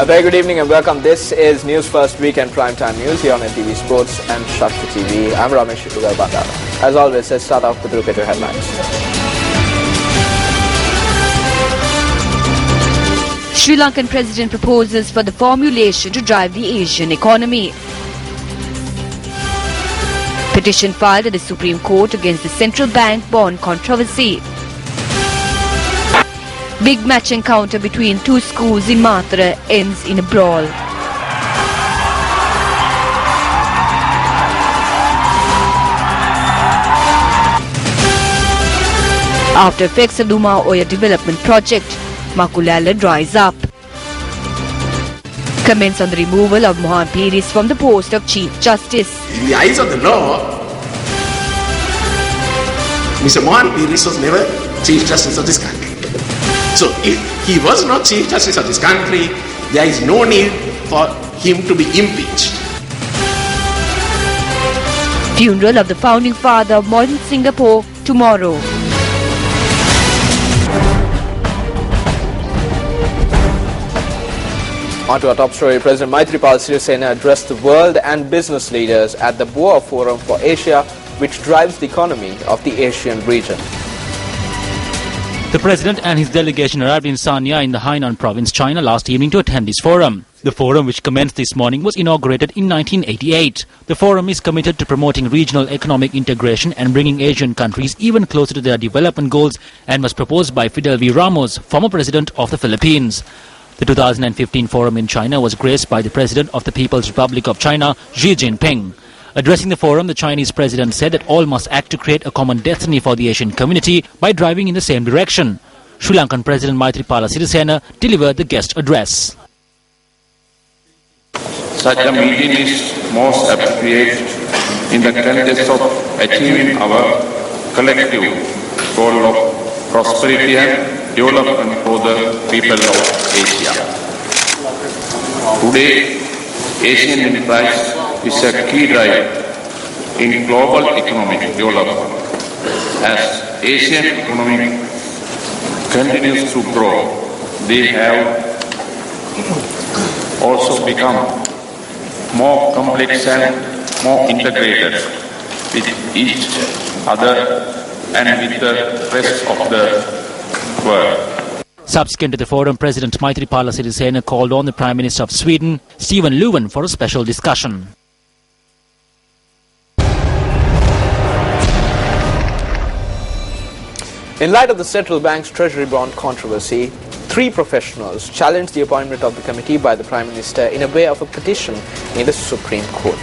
A very good evening and welcome. This is News First Weekend Primetime News here on NTV Sports and Shakti TV. I'm Ramesh Bandara. As always, let's start off with a look at your headlines. Sri Lankan President proposes for the formulation to drive the Asian economy. Petition filed at the Supreme Court against the central bank bond controversy. Big match encounter between two schools in Mathura ends in a brawl. After effects of Luma Oya development project, Makulala dries up. Comments on the removal of Mohan Piris from the post of Chief Justice. In the eyes of the law, Mr. Mohan Piris was never Chief Justice of this country. So if he was not Chief Justice of this country, there is no need for him to be impeached. Funeral of the founding father of modern Singapore tomorrow. On to our top story. President Maithripala Sirisena addressed the world and business leaders at the Boa Forum for Asia, which drives the economy of the Asian region. The President and his delegation arrived in Sanya in the Hainan province, China last evening to attend this forum. The forum, which commenced this morning, was inaugurated in 1988. The forum is committed to promoting regional economic integration and bringing Asian countries even closer to their development goals and was proposed by Fidel V. Ramos, former President of the Philippines. The 2015 forum in China was graced by the President of the People's Republic of China, Xi Jinping. Addressing the forum, the Chinese President said that all must act to create a common destiny for the Asian community by driving in the same direction. Sri Lankan President Maithripala Sirisena delivered the guest address. Such a meeting is most appropriate in the context of achieving our collective goal of prosperity and development for the people of Asia. Today, Asian enterprise is a key driver in global economic development. As Asian economy continues to grow, they have also become more complex and more integrated with each other and with the rest of the world. Subsequent to the forum, President Maithripala Sirisena called on the Prime Minister of Sweden, Stefan Löfven, for a special discussion. In light of the central bank's treasury bond controversy, 3 professionals challenged the appointment of the committee by the Prime Minister in a way of a petition in the Supreme Court.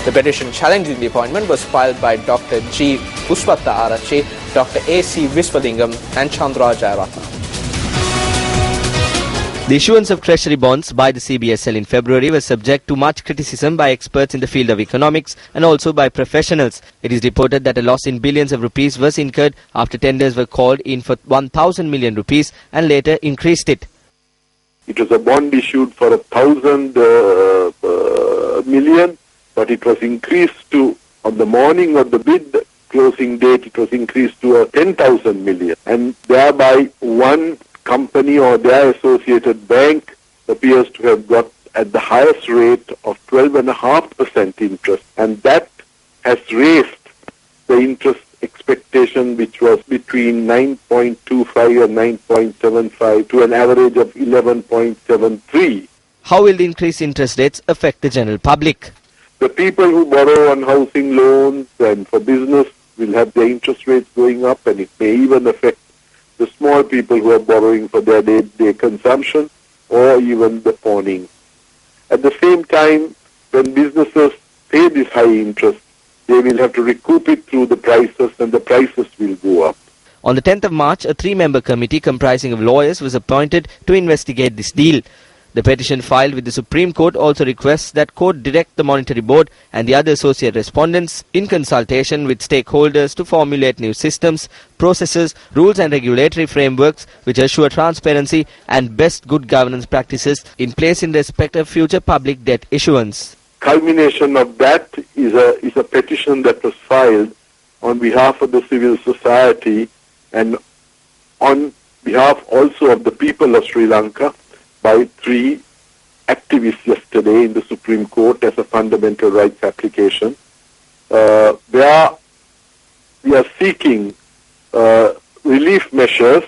The petition challenging the appointment was filed by Dr. G. Puspata Arachi, Dr. A.C. Visvalingam and Chandra Jayaratnam. The issuance of treasury bonds by the CBSL in February was subject to much criticism by experts in the field of economics and also by professionals. It is reported that a loss in billions of rupees was incurred after tenders were called in for 1,000 million rupees and later increased it. It was a bond issued for 1,000 million, but it was increased to, on the morning of the bid closing date, it was increased to 10,000 million, and thereby one company or their associated bank appears to have got at the highest rate of 12.5% interest, and that has raised the interest expectation, which was between 9.25 and 9.75 to an average of 11.73. How will the increased interest rates affect the general public? The people who borrow on housing loans and for business will have their interest rates going up, and it may even affect the small people who are borrowing for their day-to-day consumption or even the pawning. At the same time, when businesses pay this high interest, they will have to recoup it through the prices, and the prices will go up. On the 10th of March, a 3-member committee comprising of lawyers was appointed to investigate this deal. The petition filed with the Supreme Court also requests that court direct the Monetary Board and the other associate respondents in consultation with stakeholders to formulate new systems, processes, rules and regulatory frameworks which assure transparency and best good governance practices in place in respect of future public debt issuance. Culmination of that is a petition that was filed on behalf of the civil society and on behalf also of the people of Sri Lanka by 3 activists yesterday in the Supreme Court as a fundamental rights application, where we are seeking relief measures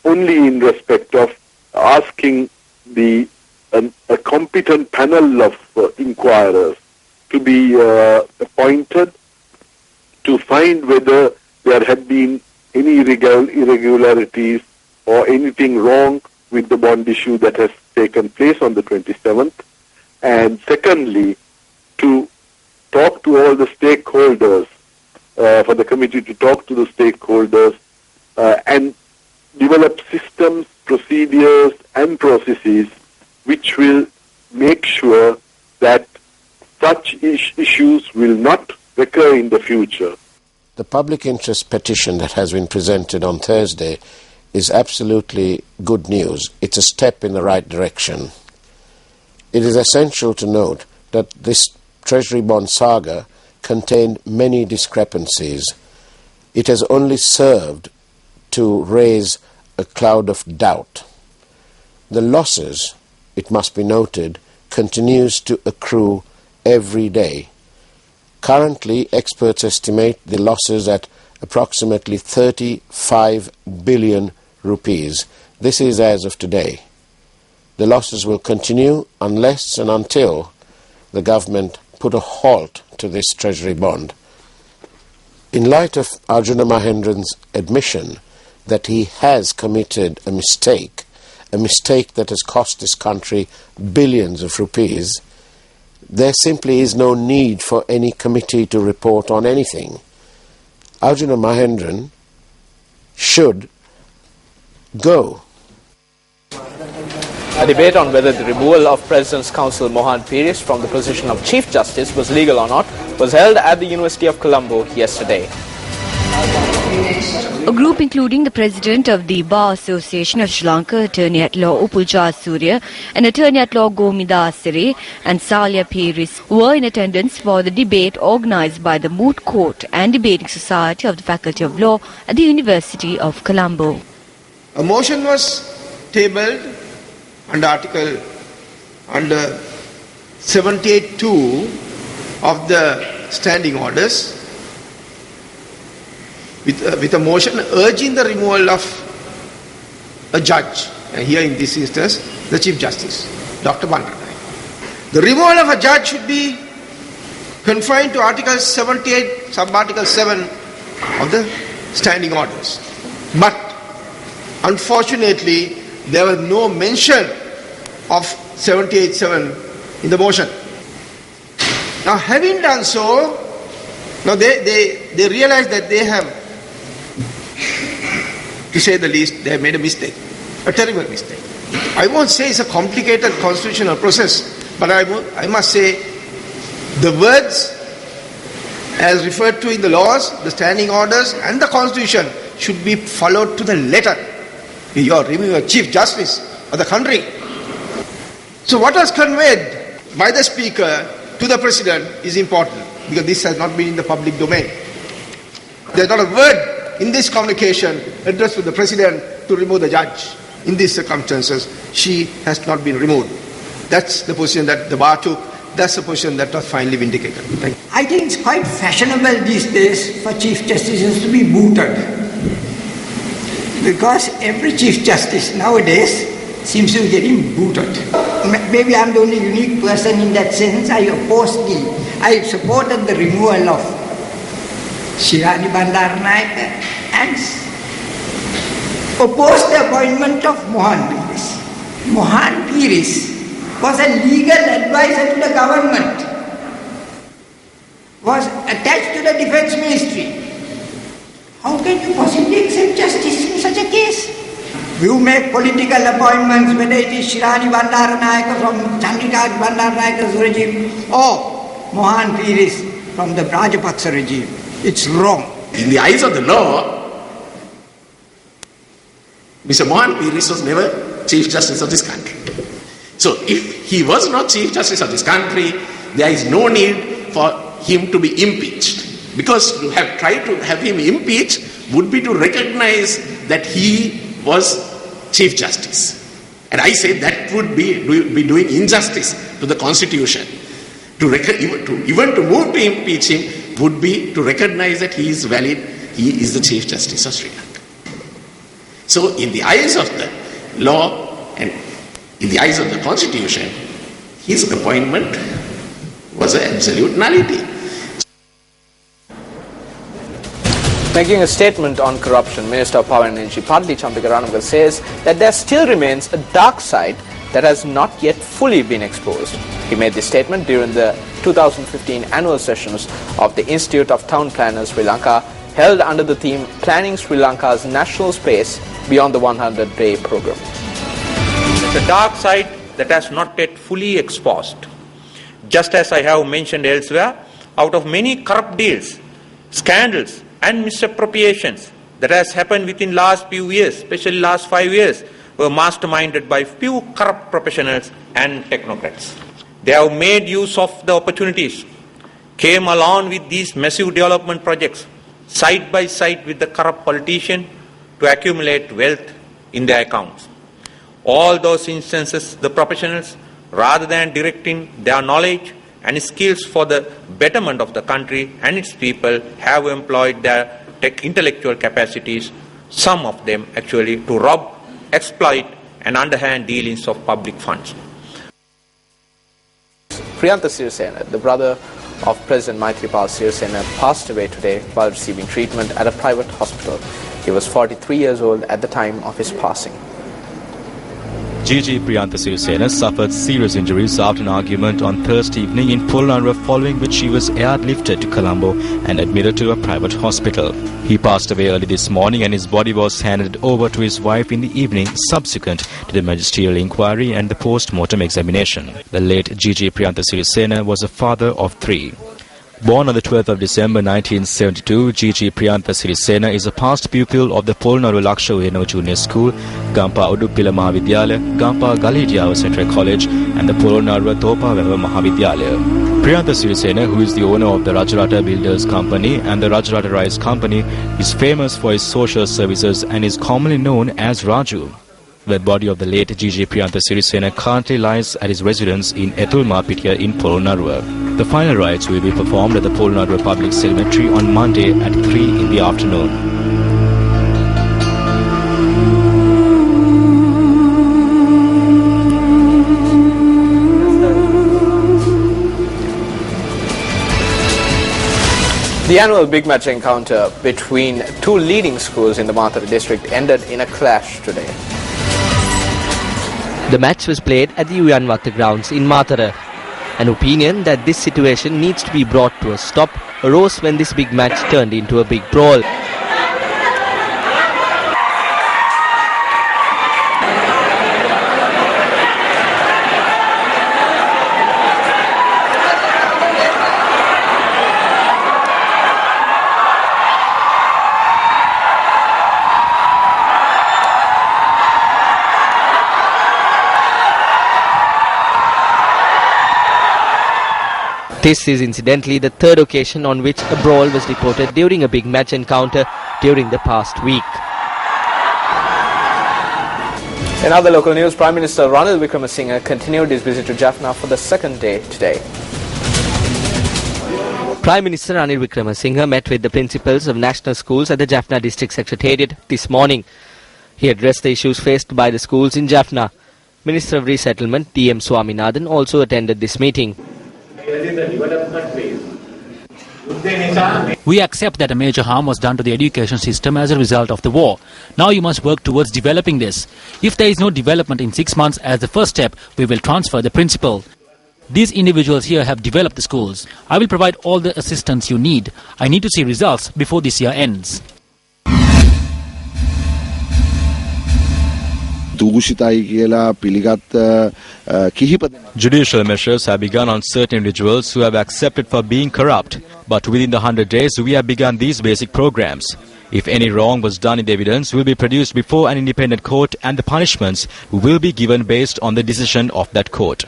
only in respect of asking a competent panel of inquirers to be appointed to find whether there had been any irregularities or anything wrong with the bond issue that has taken place on the 27th. And secondly, to talk to all the stakeholders, for the committee to talk to the stakeholders and develop systems, procedures and processes which will make sure that such issues will not recur in the future. The public interest petition that has been presented on Thursday is absolutely good news. It's a step in the right direction. It is essential to note that this Treasury bond saga contained many discrepancies. It has only served to raise a cloud of doubt. The losses, it must be noted, continues to accrue every day. Currently, experts estimate the losses at approximately 35 billion rupees. This is as of today. The losses will continue unless and until the government put a halt to this Treasury bond. In light of Arjuna Mahendran's admission that he has committed a mistake that has cost this country billions of rupees, there simply is no need for any committee to report on anything. Arjuna Mahendran should go. A debate on whether the removal of President's Counsel Mohan Peiris from the position of Chief Justice was legal or not was held at the University of Colombo yesterday. A group including the President of the Bar Association of Sri Lanka, Attorney-at-Law Upulja Surya, and Attorney-at-Law Gomida Asire and Salya Peiris were in attendance for the debate organised by the Moot Court and Debating Society of the Faculty of Law at the University of Colombo. A motion was tabled under Article 78(2) of the Standing Orders with a motion urging the removal of a judge, here in this instance the Chief Justice, Dr. Bandaranaike. The removal of a judge should be confined to Article 78, sub-Article 7 of the Standing Orders. But unfortunately, there was no mention of 78(7) in the motion. Now, having done so, now they realize that they have, to say the least, they have made a mistake, a terrible mistake. I won't say it's a complicated constitutional process, but I must say the words as referred to in the laws, the standing orders and the constitution should be followed to the letter. You are removing a Chief Justice of the country. So what was conveyed by the Speaker to the President is important, because this has not been in the public domain. There is not a word in this communication addressed to the President to remove the judge. In these circumstances, she has not been removed. That's the position that the bar took. That's the position that was finally vindicated. Thank you. I think it's quite fashionable these days for Chief Justices to be booted, because every Chief Justice nowadays seems to be getting booted. Maybe I'm the only unique person in that sense. I supported the removal of Shirani Bandaranaike and opposed the appointment of Mohan Peiris. Mohan Peiris was a legal advisor to the government, was attached to the Defence Ministry. How can you possibly accept justice in such a case? You make political appointments, whether it is Shirani Bandaranaike from Chandrika Bandaranaike's regime or Mohan Peiris from the Rajapaksa regime. It's wrong. In the eyes of the law, Mr. Mohan Peiris was never Chief Justice of this country. So if he was not Chief Justice of this country, there is no need for him to be impeached. Because to have tried to have him impeached would be to recognize that he was Chief Justice. And I say that would be doing injustice to the Constitution. Even to move to impeach him would be to recognize that he is valid, he is the Chief Justice of Sri Lanka. So in the eyes of the law and in the eyes of the Constitution, his appointment was an absolute nullity. Making a statement on corruption, Minister of Power and Energy Padli Champikarananga says that there still remains a dark side that has not yet fully been exposed. He made this statement during the 2015 annual sessions of the Institute of Town Planners Sri Lanka, held under the theme Planning Sri Lanka's National Space Beyond the 100-Day Programme. The dark side that has not yet fully exposed. Just as I have mentioned elsewhere, out of many corrupt deals, scandals and misappropriations that has happened within last few years, especially last 5 years, were masterminded by few corrupt professionals and technocrats. They have made use of the opportunities, came along with these massive development projects, side by side with the corrupt politician, to accumulate wealth in their accounts. All those instances, the professionals, rather than directing their knowledge and skills for the betterment of the country and its people, have employed their intellectual capacities, some of them actually to rob, exploit and underhand dealings of public funds. Priyantha Sirisena, the brother of President Maithripala Sirisena, passed away today while receiving treatment at a private hospital. He was 43 years old at the time of his passing. GG Priyantha Sirisena suffered serious injuries after an argument on Thursday evening in Polonnaruwa, following which she was airlifted to Colombo and admitted to a private hospital. He passed away early this morning and his body was handed over to his wife in the evening, subsequent to the magisterial inquiry and the post-mortem examination. The late GG Priyantha Sirisena was a father of 3. Born on the 12th of December 1972, GG Priyantha Sirisena is a past pupil of the Polonnaruwa Laksha Ueno Junior School, Gampa Udupila Mahavidyalaya, Gampa Galidiawa Central College and the Polonnaruwa Thopawewa Mahavidyalaya. Priyantha Sirisena, who is the owner of the Rajarata Builders Company and the Rajarata Rice Company, is famous for his social services and is commonly known as Raju. The body of the late GG Priyantha Sirisena currently lies at his residence in Etulma Pitya in Polonnaruwa. The final rites will be performed at the Polonnaruwa Public Cemetery on Monday at 3 in the afternoon. The annual big match encounter between two leading schools in the Mathura district ended in a clash today. The match was played at the Uyanwata grounds in Mathura. An opinion that this situation needs to be brought to a stop arose when this big match turned into a big brawl. This is incidentally the third occasion on which a brawl was reported during a big match encounter during the past week. In other local news, Prime Minister Ranil Wickremesinghe continued his visit to Jaffna for the second day today. Prime Minister Ranil Wickremesinghe met with the principals of national schools at the Jaffna District Secretariat this morning. He addressed the issues faced by the schools in Jaffna. Minister of Resettlement D.M. Swaminathan also attended this meeting. We accept that a major harm was done to the education system as a result of the war. Now you must work towards developing this. If there is no development in 6 months as the first step, we will transfer the principal. These individuals here have developed the schools. I will provide all the assistance you need. I need to see results before this year ends. Judicial measures have begun on certain individuals who have accepted for being corrupt. But within the 100 days, we have begun these basic programs. If any wrong was done in the evidence, will be produced before an independent court and the punishments will be given based on the decision of that court.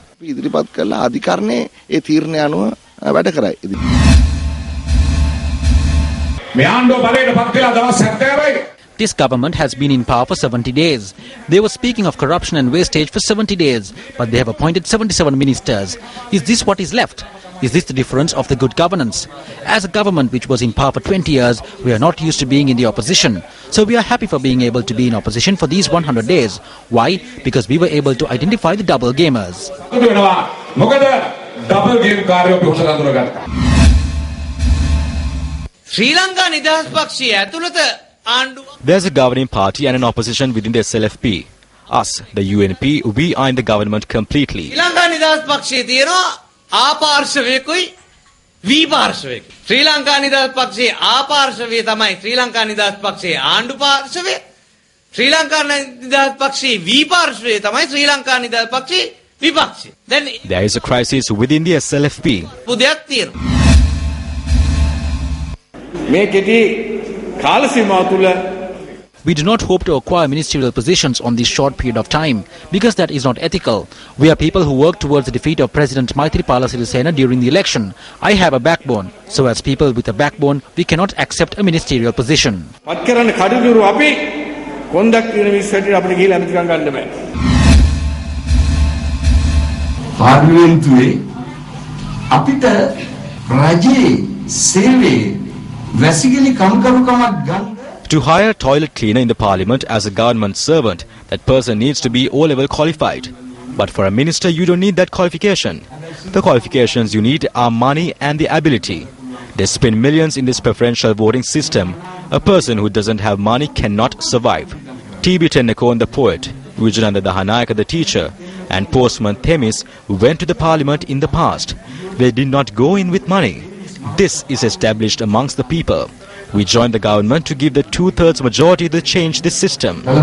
This government has been in power for 70 days. They were speaking of corruption and wastage for 70 days, but they have appointed 77 ministers. Is this what is left? Is this the difference of the good governance? As a government which was in power for 20 years, we are not used to being in the opposition. So we are happy for being able to be in opposition for these 100 days. Why? Because we were able to identify the double gamers. Sri Lanka Nidahas Pakshiya ඇතුළත There's a governing party and an opposition within the SLFP. Us, the UNP, we are in the government completely. Sri Lanka Nidahas Pakshiya තියෙනවා ආපාර්ශවයකුයි වී පාර්ශවයකුයි. ශ්‍රී ලංකා නිදහස් පක්ෂයේ ආපාර්ශවය තමයි ශ්‍රී ලංකා නිදහස් පක්ෂයේ ආණ්ඩු පාර්ශවය. ශ්‍රී ලංකා නිදහස් පක්ෂයේ වී පාර්ශවය තමයි ශ්‍රී ලංකා නිදහස් පක්ෂයේ විපක්ෂය. There is a crisis within the SLFP. පුදයක් තියෙනවා. මේ කෙටි කාල සීමාව තුල We do not hope to acquire ministerial positions on this short period of time, because that is not ethical. We are people who work towards the defeat of President Maithripala Sirisena during the election. I have a backbone. So as people with a backbone, we cannot accept a ministerial position. පාර්ලිමේන්තුවේ අපිට රජයේ සේවයේ වැසිකිලි කම්කරුකමක් ගන්න. To hire a toilet cleaner in the parliament as a government servant, that person needs to be O-level qualified. But for a minister, you don't need that qualification. The qualifications you need are money and the ability. They spend millions in this preferential voting system. A person who doesn't have money cannot survive. T.B. Tennekon, the poet, Vijayananda Dahanayaka, the teacher, and postman Themis went to the parliament in the past. They did not go in with money. This is established amongst the people. We joined the government to give the 2/3 majority to change this system. There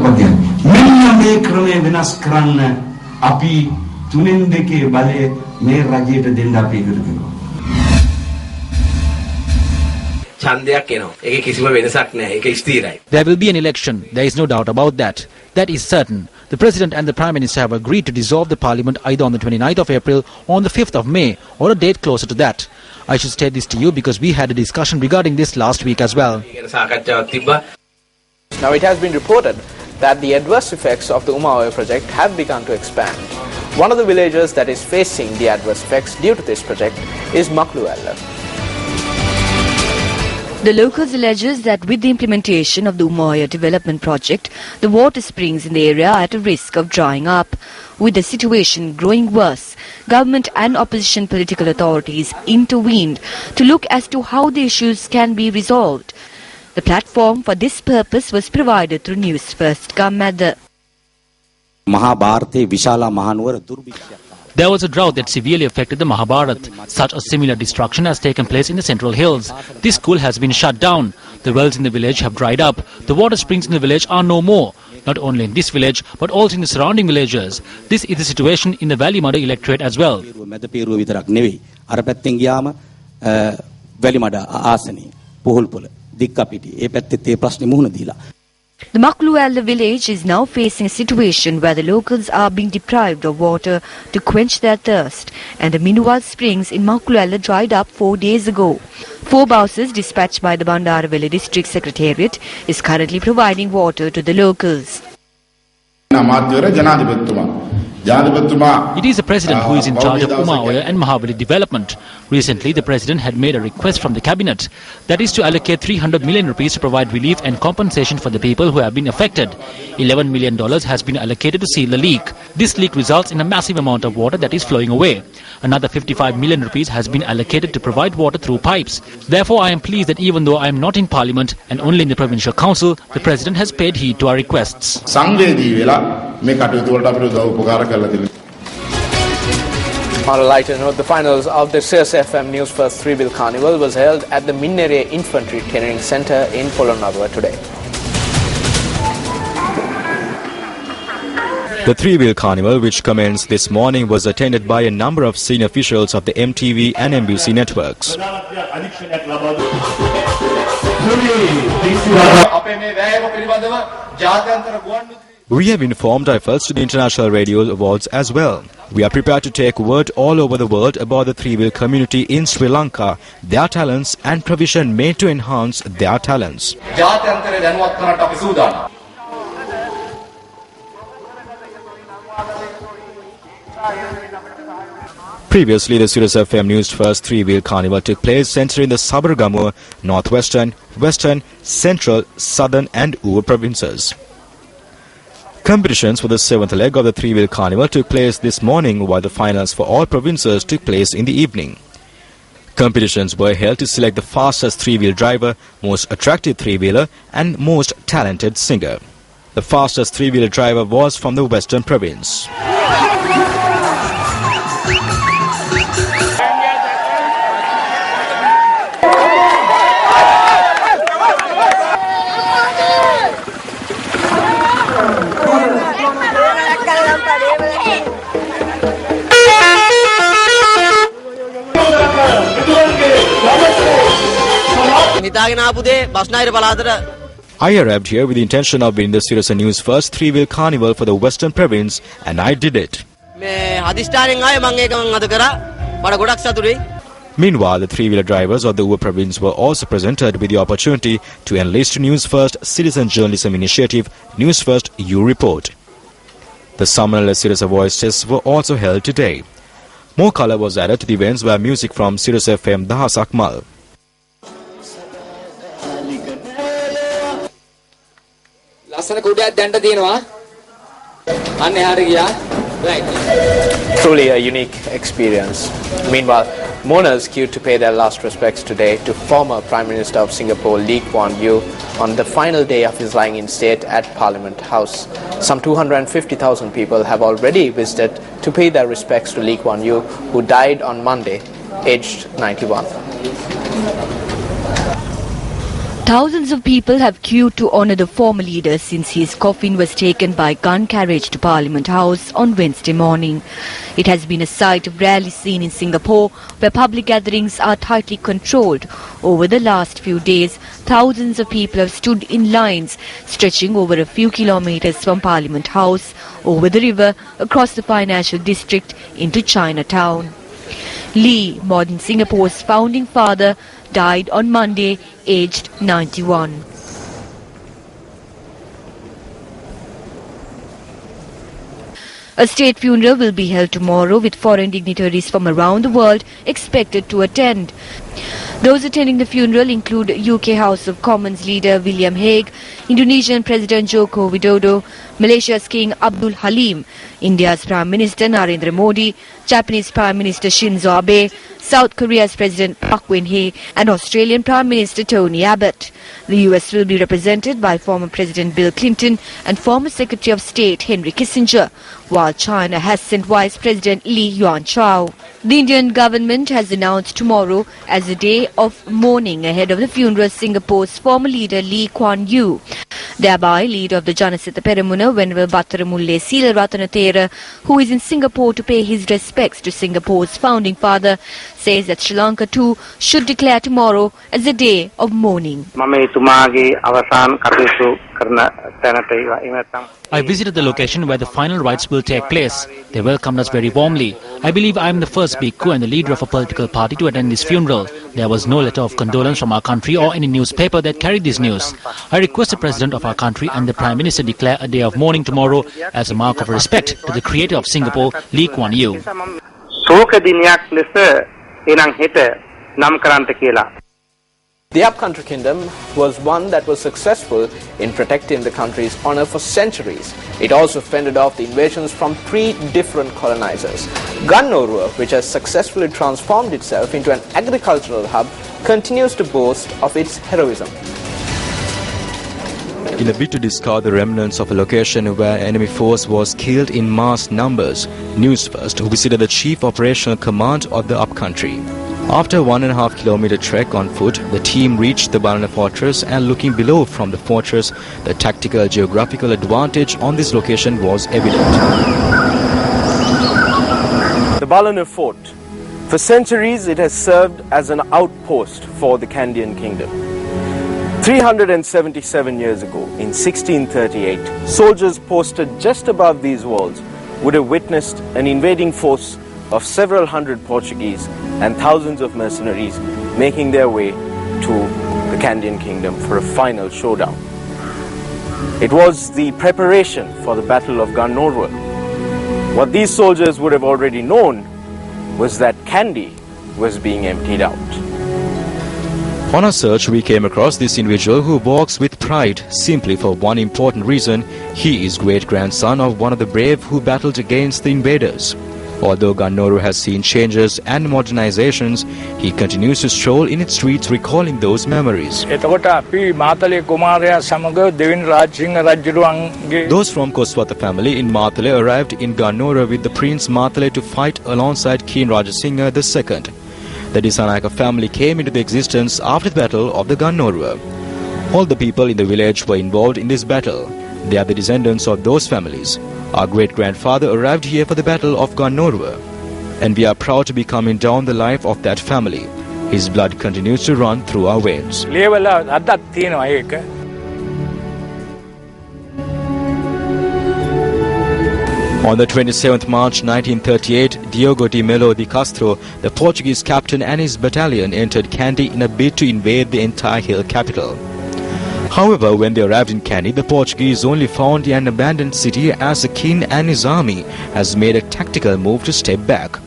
will be an election. There is no doubt about that. That is certain. The President and the Prime Minister have agreed to dissolve the Parliament either on the 29th of April or on the 5th of May, or a date closer to that. I should state this to you because we had a discussion regarding this last week as well. Now it has been reported that the adverse effects of the Umaoya project have begun to expand. One of the villages that is facing the adverse effects due to this project is Makluella. The locals alleges that with the implementation of the Umaoya development project, the water springs in the area are at a risk of drying up. With the situation growing worse, government and opposition political authorities intervened to look as to how the issues can be resolved. The platform for this purpose was provided through Newsfirst.lk. There was a drought that severely affected the Mahabharat. Such a similar destruction has taken place in the central hills. This school has been shut down. The wells in the village have dried up. The water springs in the village are no more. Not only in this village, but also in the surrounding villages. This is the situation in the Valimada electorate as well. The Makluella village is now facing a situation where the locals are being deprived of water to quench their thirst, and the Minuwal springs in Makluella dried up 4 days ago. 4 buses dispatched by the Bandaraville district secretariat is currently providing water to the locals. It is the President who is in charge of Umaoya and Mahabali development. Recently, the President had made a request from the Cabinet, that is to allocate 300 million rupees to provide relief and compensation for the people who have been affected. $11 million has been allocated to seal the leak. This leak results in a massive amount of water that is flowing away. Another 55 million rupees has been allocated to provide water through pipes. Therefore, I am pleased that even though I am not in Parliament and only in the Provincial Council, the President has paid heed to our requests. On a lighter note, the finals of the CSFM News First 3-Bill Carnival was held at the Minnere Infantry Training Centre in Polonnaruwa today. The 3-Bill Carnival, which commenced this morning, was attended by a number of senior officials of the MTV and MBC networks. We have informed efforts to the International Radio Awards as well. We are prepared to take word all over the world about the three-wheel community in Sri Lanka, their talents and provision made to enhance their talents. Previously, the Sirius FM Newsfirst three-wheel carnival took place centering the Sabaragamuwa, northwestern, western, central, southern and Uva provinces. Competitions for the seventh leg of the three-wheel carnival took place this morning, while the finals for all provinces took place in the evening. Competitions were held to select the fastest three-wheel driver, most attractive three-wheeler and most talented singer. The fastest three-wheeler driver was from the western province. I arrived here with the intention of winning the Sirius Newsfirst three-wheel carnival for the Western Province, and I did it. Meanwhile, the three-wheeler drivers of the Uva Province were also presented with the opportunity to enlist Newsfirst Citizen Journalism Initiative Newsfirst U Report. The summerless Sirius voice tests were also held today. More colour was added to the events via music from Sirius FM Dahasak Mal. Truly a unique experience. Meanwhile, mourners queued to pay their last respects today to former Prime Minister of Singapore Lee Kuan Yew on the final day of his lying in state at Parliament House. Some 250,000 people have already visited to pay their respects to Lee Kuan Yew, who died on Monday, aged 91. Thousands of people have queued to honour the former leader since his coffin was taken by gun carriage to Parliament House on Wednesday morning. It has been a sight rarely seen in Singapore, where public gatherings are tightly controlled. Over the last few days, thousands of people have stood in lines stretching over a few kilometres from Parliament House, over the river, across the financial district into Chinatown. Lee, modern Singapore's founding father, died on Monday, aged 91. A state funeral will be held tomorrow with foreign dignitaries from around the world expected to attend. Those attending the funeral include UK House of Commons leader William Hague, Indonesian President Joko Widodo, Malaysia's King Abdul Halim, India's Prime Minister Narendra Modi, Japanese Prime Minister Shinzo Abe, South Korea's President Park Geun-hye and Australian Prime Minister Tony Abbott. The US will be represented by former President Bill Clinton and former Secretary of State Henry Kissinger, while China has sent Vice President Li Yuanchao. The Indian government has announced tomorrow as a day of mourning ahead of the funeral of Singapore's former leader Lee Kuan Yew. Thereby, leader of the Janasita Peramuna, Venerable Battaramulle Seelarathanathera, who is in Singapore to pay his respects to Singapore's founding father, says that Sri Lanka too should declare tomorrow as a day of mourning. I visited the location where the final rites will take place. They welcomed us very warmly. I believe I am the first bhikkhu and the leader of a political party to attend this funeral. There was no letter of condolence from our country or any newspaper that carried this news. I request the President of our country and the Prime Minister declare a day of mourning tomorrow as a mark of respect to the creator of Singapore, Lee Kuan Yew. The upcountry kingdom was one that was successful in protecting the country's honor for centuries. It also fended off the invasions from 3 different colonizers. Gannorua, which has successfully transformed itself into an agricultural hub, continues to boast of its heroism. In a bid to discard the remnants of a location where enemy force was killed in mass numbers, Newsfirst visited the Chief Operational Command of the upcountry. After a 1.5 kilometer trek on foot, the team reached the Banana Fortress, and looking below from the fortress, the tactical geographical advantage on this location was evident. The Banana Fort. For centuries it has served as an outpost for the Kandyan Kingdom. 377 years ago, in 1638, soldiers posted just above these walls would have witnessed an invading force of several hundred Portuguese and thousands of mercenaries making their way to the Candian kingdom for a final showdown. It was the preparation for the Battle of Ganorwa. What these soldiers would have already known was that Kandy was being emptied out. On our search, we came across this individual who walks with pride simply for one important reason: he is great-grandson of one of the brave who battled against the invaders. Although Ganorwa has seen changes and modernizations, he continues to stroll in its streets recalling those memories. Those from Koswatha family in Matale arrived in Ganorwa with the Prince Matale to fight alongside King Rajasingha II. The Disanayaka family came into the existence after the Battle of the Ganorwa. All the people in the village were involved in this battle. They are the descendants of those families. Our great-grandfather arrived here for the Battle of Ganorwa, and we are proud to be coming down the life of that family. His blood continues to run through our veins. On the 27th March 1938, Diogo de Melo de Castro, the Portuguese captain, and his battalion entered Kandy in a bid to invade the entire hill capital. However, when they arrived in Kandy, the Portuguese only found an abandoned city as the king and his army has made a tactical move to step back.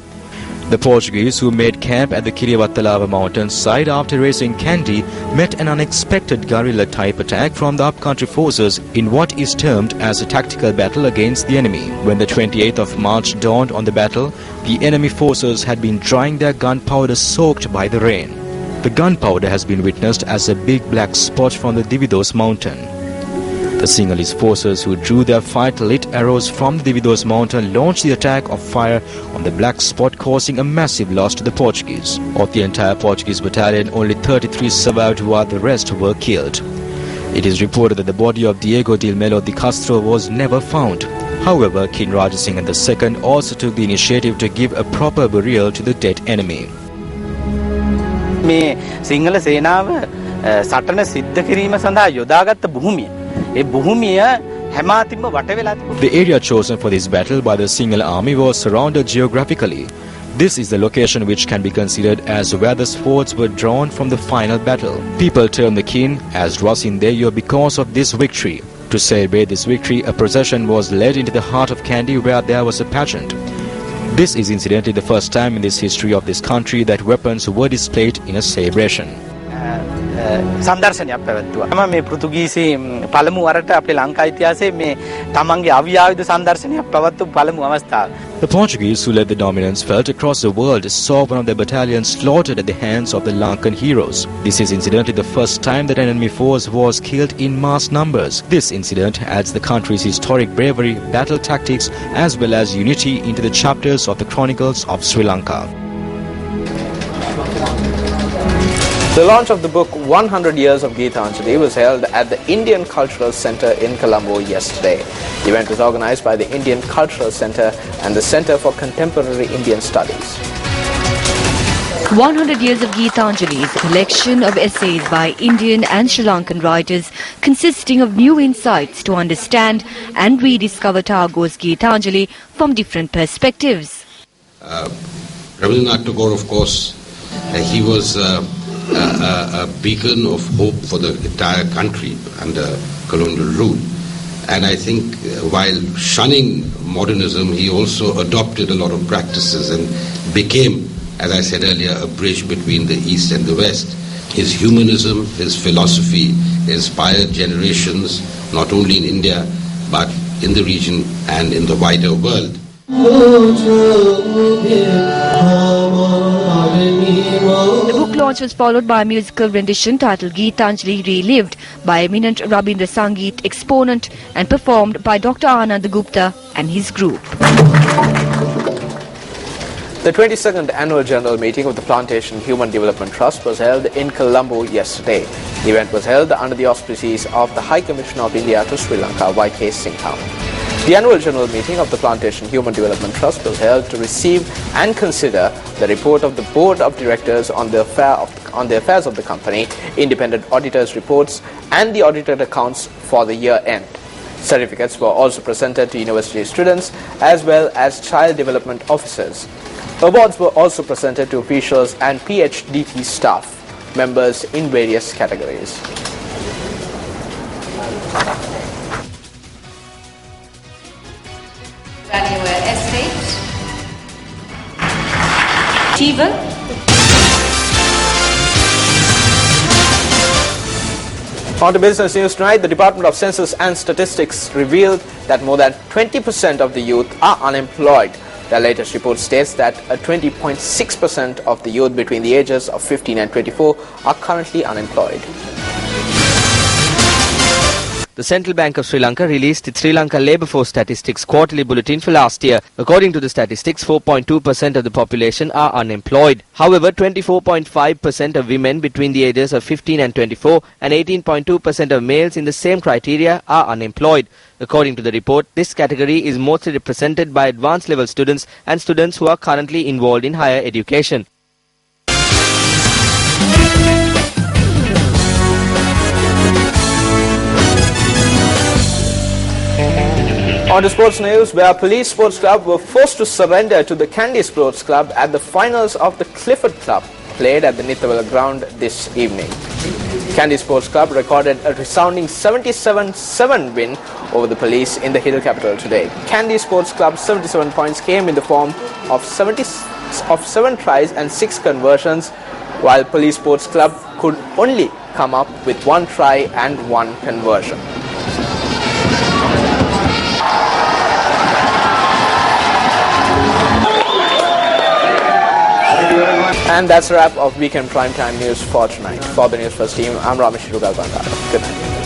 The Portuguese, who made camp at the Kirivattalava mountain side after raising Kandy, met an unexpected guerrilla-type attack from the upcountry forces in what is termed as a tactical battle against the enemy. When the 28th of March dawned on the battle, the enemy forces had been drying their gunpowder soaked by the rain. The gunpowder has been witnessed as a big black spot from the Dividos mountain. The Sinhalese forces, who drew their fight-lit arrows from the Dividos mountain, launched the attack of fire on the black spot, causing a massive loss to the Portuguese. Of the entire Portuguese battalion, only 33 survived, while the rest were killed. It is reported that the body of Diego de Melo de Castro was never found. However, King Rajasingha II also took the initiative to give a proper burial to the dead enemy. Sinhala සේනාව සටන සිද්ධ කිරීම සඳහා යොදාගත්ත භූමිය. ඒ භූමිය හැමාතිම්ම වට වෙලා තිබුණා. The area chosen for this battle by the Sinhala army was surrounded geographically. This is the location which can be considered as where the swords were drawn from the final battle. People term the king as Rasin Deyo because of this victory. To celebrate this victory, a procession was led into the heart of Kandy where there was a pageant. This is incidentally the first time in this history of this country that weapons were displayed in a celebration. සම්දර්ශනයක් පැවැත්තුවා. මේ පෘතුගීසි පළමු වරට අපේ ලංකා ඉතිහාසයේ මේ තමන්ගේ අවියාවිද සම්දර්ශනයක් පැවැත්වූ පළමු අවස්ථාව. The Portuguese, who led the dominance felt across the world, saw one of their battalions slaughtered at the hands of the Lankan heroes. This is incidentally the first time that an enemy force was killed in mass numbers. This incident adds the country's historic bravery, battle tactics, as well as unity into the chapters of the Chronicles of Sri Lanka. The launch of the book 100 Years of Geetanjali was held at the Indian Cultural Centre in Colombo yesterday. The event was organized by the Indian Cultural Centre and the Centre for Contemporary Indian Studies. 100 Years of Geetanjali is a collection of essays by Indian and Sri Lankan writers consisting of new insights to understand and rediscover Tagore's Geetanjali from different perspectives. Rabindranath Tagore, of course, he was a beacon of hope for the entire country under colonial rule. And I think while shunning modernism, he also adopted a lot of practices and became, as I said earlier, a bridge between the East and the West. His humanism, his philosophy inspired generations, not only in India, but in the region and in the wider world. The book launch was followed by a musical rendition titled Geetanjali Relived by eminent Rabindra Sangeet exponent and performed by Dr. Anand Gupta and his group. The 22nd annual general meeting of the Plantation Human Development Trust was held in Colombo yesterday. The event was held under the auspices of the High Commissioner of India to Sri Lanka, Y.K. Singh. The annual general meeting of the Plantation Human Development Trust will be held to receive and consider the report of the Board of Directors on the affairs of the company, independent auditors' reports and the audited accounts for the year end. Certificates were also presented to university students as well as child development officers. Awards were also presented to officials and PhDT staff members in various categories. Valuer Estate, Steven. On to business news tonight. The Department of Census and Statistics revealed that more than 20% of the youth are unemployed. The latest report states that 20.6% of the youth between the ages of 15 and 24 are currently unemployed. The Central Bank of Sri Lanka released its Sri Lanka Labour Force Statistics quarterly bulletin for last year. According to the statistics, 4.2% of the population are unemployed. However, 24.5% of women between the ages of 15 and 24 and 18.2% of males in the same criteria are unemployed. According to the report, this category is mostly represented by advanced level students and students who are currently involved in higher education. On to sports news, where Police Sports Club were forced to surrender to the Kandy Sports Club at the finals of the Clifford Club, played at the Nithawala ground this evening. Kandy Sports Club recorded a resounding 77-7 win over the Police in the Hill capital today. Kandy Sports Club's 77 points came in the form of 7 tries and 6 conversions, while Police Sports Club could only come up with 1 try and 1 conversion. And that's a wrap of Weekend Primetime News for tonight. For the Newsfirst team, I'm Ramesh Rugalbandar. Good night.